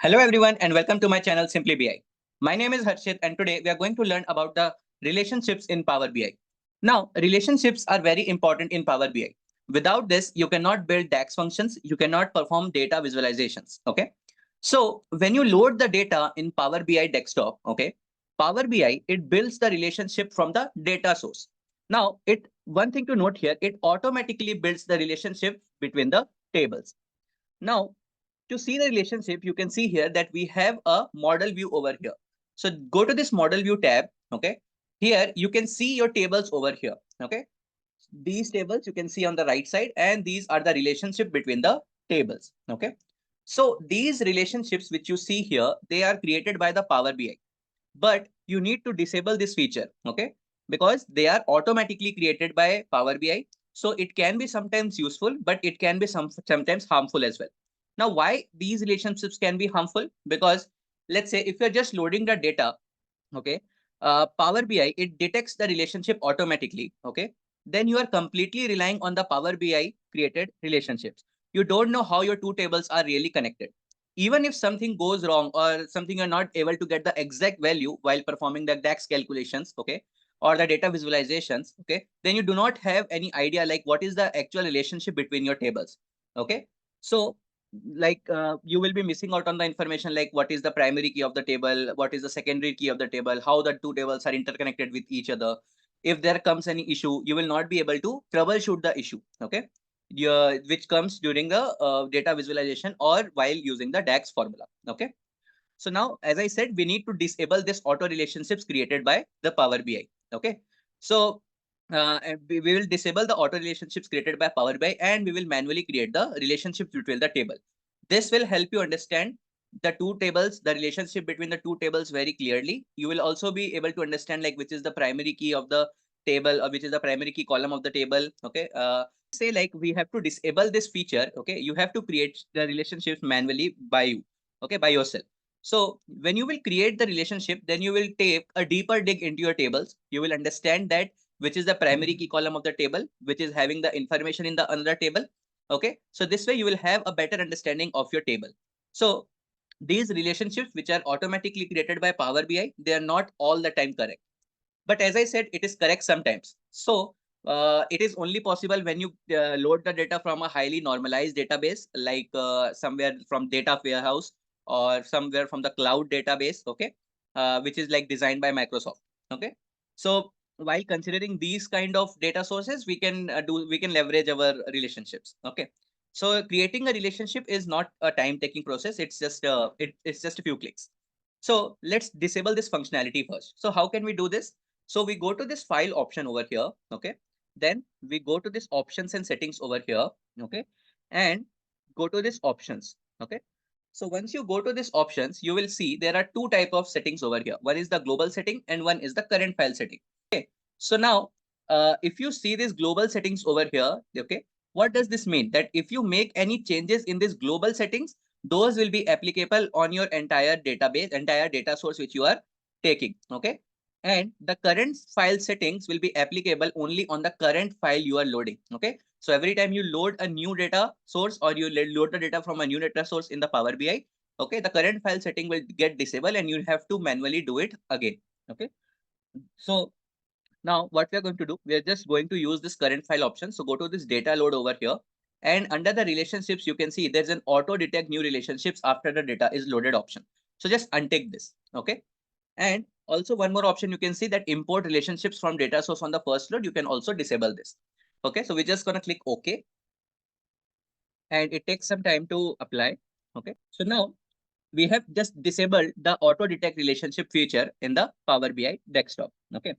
Hello everyone and welcome to my channel Simply BI. My name is Harshit and today we are going to learn about the relationships in Power BI. Now, relationships are very important in Power BI. Without this, you cannot build DAX functions, you cannot perform data visualizations, okay? So, when you load the data in Power BI desktop, okay, Power BI, it builds the relationship from the data source. Now, one thing to note here, it automatically builds the relationship between the tables. Now, to see the relationship, you can see here that we have a model view over here. So go to this model view tab. Okay. Here you can see your tables over here. Okay. These tables you can see on the right side, and these are the relationship between the tables. Okay. So these relationships which you see here, they are created by the Power BI, but you need to disable this feature. Okay. Because they are automatically created by Power BI. So it can be sometimes useful, but it can be sometimes harmful as well. Now, why these relationships can be harmful? Because let's say if you're just loading the data, okay, Power BI, it detects the relationship automatically, okay? Then you are completely relying on the Power BI created relationships. You don't know how your two tables are really connected. Even if something goes wrong or something you're not able to get the exact value while performing the DAX calculations, okay, or the data visualizations, okay, then you do not have any idea like what is the actual relationship between your tables, okay? So you will be missing out on the information like what is the primary key of the table, what is the secondary key of the table, how the two tables are interconnected with each other. If there comes any issue, you will not be able to troubleshoot the issue, okay, which comes during the data visualization or while using the DAX formula, okay. So now, as I said, we need to disable this auto relationships created by the Power BI, okay. So and we will disable the auto relationships created by Power BI, and we will manually create the relationships between the table. This will help you understand the two tables, the relationship between the two tables very clearly. You will also be able to understand like which is the primary key of the table or which is the primary key column of the table. Okay. Say like we have to disable this feature. Okay. You have to create the relationships manually by you. Okay. By yourself. So when you will create the relationship, then you will take a deeper dig into your tables. You will understand that which is the primary key column of the table, which is having the information in the another table. Okay. So this way you will have a better understanding of your table. So these relationships which are automatically created by Power BI, they are not all the time correct. But as I said, it is correct sometimes. So it is only possible when you load the data from a highly normalized database, like somewhere from data warehouse or somewhere from the cloud database, okay, which is like designed by Microsoft. Okay. So while considering these kind of data sources, we can leverage our relationships. Okay. So creating a relationship is not a time-taking process. It's just a few clicks. So let's disable this functionality first. So how can we do this? So we go to this file option over here. Okay. Then we go to this options and settings over here. Okay. And go to this options. Okay. So once you go to this options, you will see there are two type of settings over here. One is the global setting and one is the current file setting. Okay. So now, if you see this global settings over here, okay, what does this mean? That if you make any changes in this global settings, those will be applicable on your entire database, entire data source which you are taking. Okay. And the current file settings will be applicable only on the current file you are loading. Okay. So every time you load a new data source or you load the data from a new data source in the Power BI, okay, the current file setting will get disabled and you have to manually do it again. Okay. So now what we are going to do, we are just going to use this current file option. So go to this data load over here, and under the relationships, you can see there's an auto detect new relationships after the data is loaded option. So just untick this. Okay. And also one more option, you can see that import relationships from data source on the first load. You can also disable this. Okay. So we're just going to click OK, and it takes some time to apply. Okay. So now we have just disabled the auto detect relationship feature in the Power BI desktop. Okay.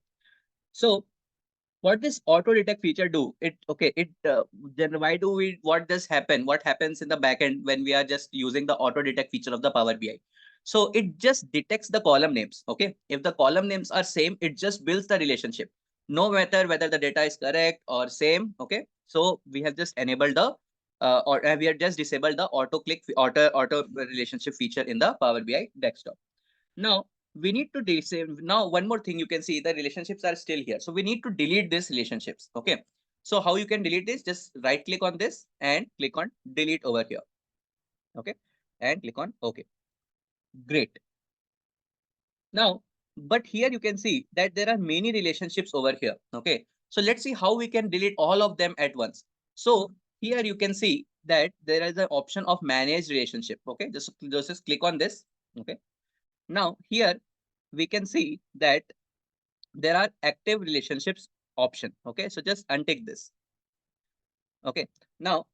So what this auto detect feature do? Then why do we, what does happen? What happens in the backend when we are just using the auto detect feature of the Power BI? So it just detects the column names. Okay. If the column names are same, it just builds the relationship, no matter whether the data is correct or same. Okay. So we have just enabled the or we have just disabled the auto relationship feature in the Power BI desktop. Now we need to disable. Now one more thing, you can see the relationships are still here. So we need to delete these relationships. Okay. So how you can delete this? Just right click on this and click on delete over here. Okay. And click on OK. Great. Now, but here you can see that there are many relationships over here. Okay. So let's see how we can delete all of them at once. So here you can see that there is an option of manage relationship. Okay. Just click on this. Okay. Now here we can see that there are active relationships option. Okay. So just untick this. Okay. Now,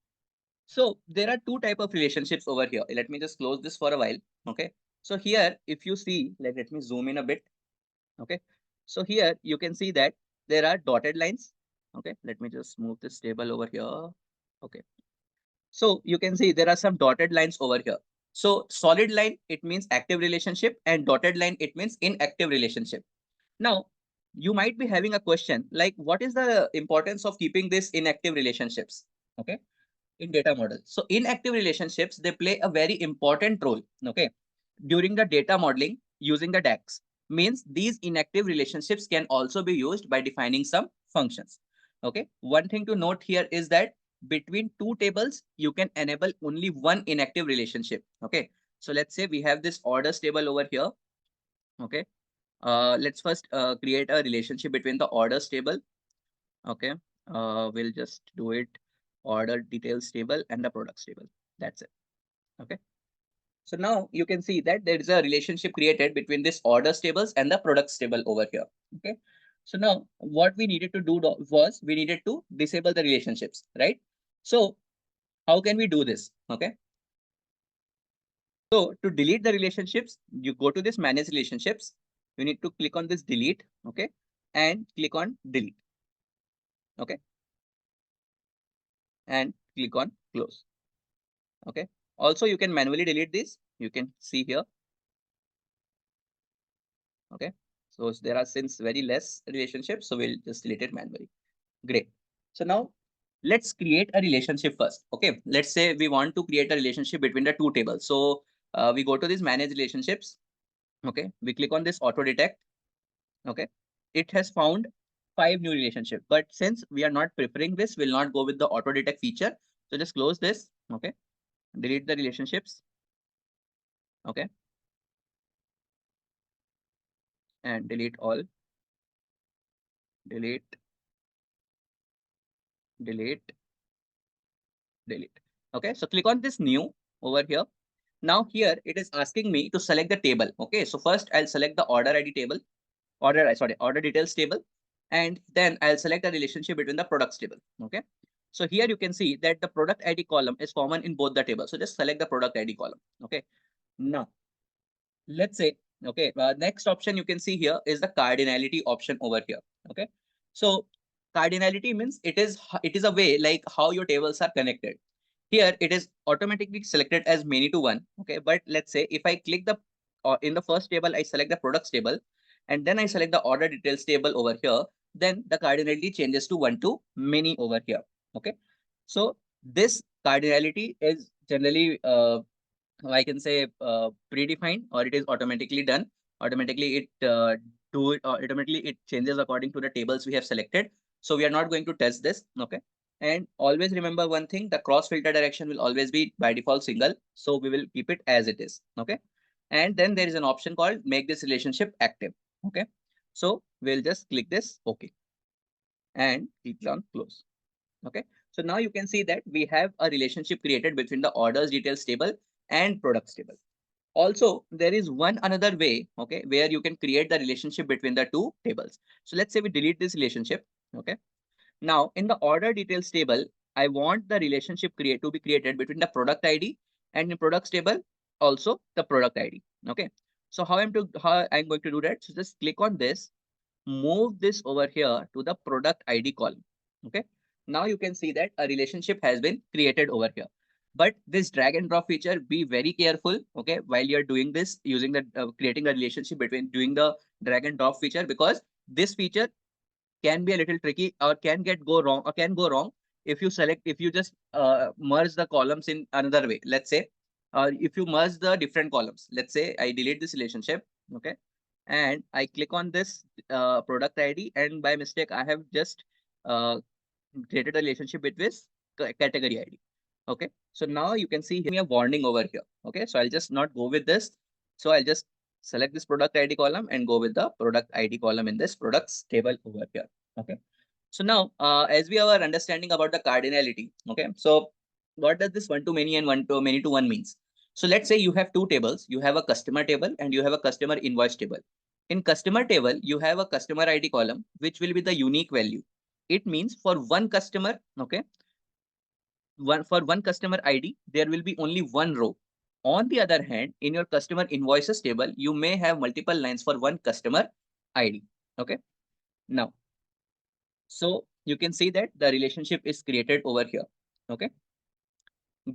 so there are two type of relationships over here. Let me just close this for a while. Okay. So here, if you see, let me zoom in a bit. Okay. So here you can see that there are dotted lines. Okay. Let me just move this table over here. Okay. So you can see there are some dotted lines over here. So solid line, it means active relationship, and dotted line, it means inactive relationship. Now, you might be having a question like, what is the importance of keeping this inactive relationships? Okay. In data model. So inactive relationships, they play a very important role. Okay. During the data modeling using the DAX means these inactive relationships can also be used by defining some functions. Okay. One thing to note here is that between two tables, you can enable only one inactive relationship. Okay. So let's say we have this orders table over here. Okay. Let's first create a relationship between the orders table. Okay. We'll just do it order details table and the products table. That's it. Okay. So now you can see that there is a relationship created between this orders tables and the products table over here. Okay. So now what we needed to do was we needed to disable the relationships, right? So how can we do this? Okay. So to delete the relationships, you go to this manage relationships. You need to click on this delete. Okay. And click on delete. Okay. And click on close. Okay. Also, you can manually delete this. You can see here. Okay. So there are since very less relationships, so we'll just delete it manually. Great. So now let's create a relationship first. Okay. Let's say we want to create a relationship between the two tables. So we go to this manage relationships. Okay. We click on this auto detect. Okay. It has found 5 new relationships, but since we are not preferring this, we'll not go with the auto detect feature. So just close this. Okay. Delete the relationships. Okay. And delete all. Delete, delete, delete. Okay. So click on this new over here. Now here it is asking me to select the table. Okay. So first I'll select the order ID table, order details table, and then I'll select the relationship between the products table. Okay. So here you can see that the product ID column is common in both the tables. So just select the product ID column. Okay. Now let's say, okay, next option you can see here is the cardinality option over here. Okay. So cardinality means it is a way like how your tables are connected. Here it is automatically selected as many to one. Okay. But let's say if I click the in the first table, I select the products table and then I select the order details table over here, then the cardinality changes to one to many over here. Okay. So this cardinality is generally I can say predefined, or it is automatically done. Automatically it do it automatically it changes according to the tables we have selected. So we are not going to test this. Okay. And always remember one thing, the cross filter direction will always be by default single. So we will keep it as it is. Okay. And then there is an option called make this relationship active. Okay. So we'll just click this. Okay. And click on close. Okay. So now you can see that we have a relationship created between the orders details table and products table. Also, there is one another way, okay, where you can create the relationship between the two tables. So let's say we delete this relationship. Okay. Now in the order details table, I want the relationship to be created between the product ID and the products table, also the product ID. Okay. So how I'm going to do that? So just click on this, move this over here to the product ID column. Okay. Now you can see that a relationship has been created over here. But this drag and drop feature, be very careful. Okay. While you're doing this, using the creating a relationship between doing the drag and drop feature, because this feature can be a little tricky or can go wrong if you just merge the columns in another way. Let's say if you merge the different columns, let's say I delete this relationship. Okay. And I click on this product ID, and by mistake I have just uh, created a relationship with this category ID. Okay. So now you can see here a warning over here. Okay. So I'll just not go with this. So I'll just select this product ID column and go with the product ID column in this products table over here. Okay. So now, as we are understanding about the cardinality, okay. So what does this one to many and one to many to one means? So let's say you have two tables. You have a customer table and you have a customer invoice table. In customer table, you have a customer ID column, which will be the unique value. It means for one customer, okay, one customer ID, there will be only one row. On the other hand, in your customer invoices table, you may have multiple lines for one customer ID. Okay. Now, so you can see that the relationship is created over here. Okay,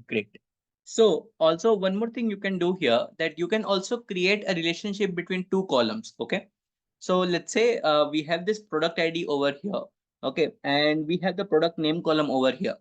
great. So also one more thing you can do here, that you can also create a relationship between two columns. Okay. So let's say we have this product ID over here. Okay. And we have the product name column over here.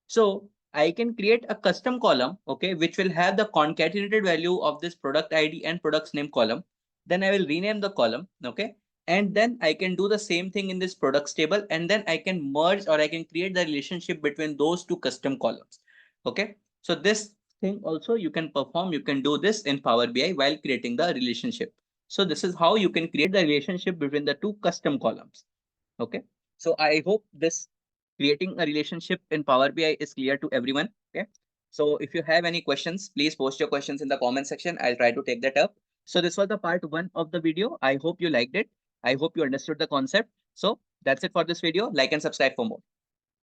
So I can create a custom column, okay, which will have the concatenated value of this product ID and product's name column. Then I will rename the column. Okay. And then I can do the same thing in this products table. And then I can merge or I can create the relationship between those two custom columns. Okay. So this thing also you can perform, you can do this in Power BI while creating the relationship. So this is how you can create the relationship between the two custom columns. Okay. So I hope this creating a relationship in Power BI is clear to everyone. Okay. So if you have any questions, please post your questions in the comment section. I'll try to take that up. So this was the part one of the video. I hope you liked it. I hope you understood the concept. So that's it for this video. Like and subscribe for more.